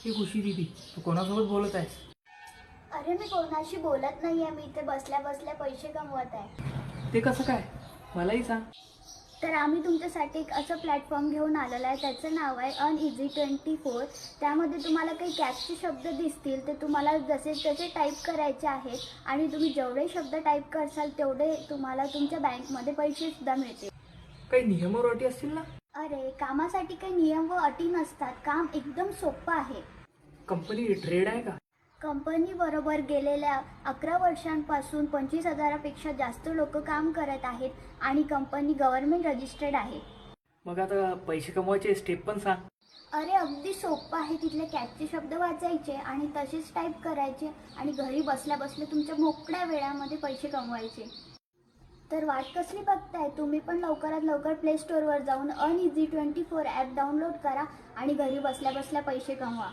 हे खुशी दीदी, तू कोणासोबत बोलत आहेस? अरे मी कोणाशी बोलत नाहीये, मी इथे बसल्या बसल्या पैसे कमवत आहे. ते कसं काय? मलाही सांग. तर आम्ही तुमच्यासाठी एक असं प्लॅटफॉर्म घेऊन आलेलं आहे, त्याचं नाव आहे Easy24. त्यामध्ये तुम्हाला काही कॅचचे शब्द दिसतील, ते तुम्हाला जसे तसे टाईप करायचे आहेत आणि तुम्ही जेवढे शब्द टाईप करसाल तेवढे तुम्हाला तुमच्या बँकमध्ये पैसेसुद्धा मिळतील. काही नियम व अटी असतील ना? अरे कामासाठी काही नियम व अटी नसतात, काम एकदम सोपं आहे. कंपनी ट्रेड आहे का? कंपनी बरोबर गेलेल्या 11 वर्षांपासून 25,000पेक्षा जास्त लोक काम करत आहेत आणि कंपनी गव्हर्नमेंट रजिस्टर्ड आहे. मग आता पैसे कमवायचे स्टेप पण सांग. अरे अगदी सोपं आहे. तिथले कॅचचे शब्द वाचायचे आणि तसेच टाईप करायचे आणि घरी बसल्या बसल्या तुमच्या मोकळ्या वेळामध्ये पैसे कमवायचे. तर वाट कसली बघताय? तुम्ही पण लवकरात लवकर प्ले स्टोअरवर जाऊन Easy24 ॲप डाउनलोड करा आणि घरी बसल्या बसल्या पैसे कमवा.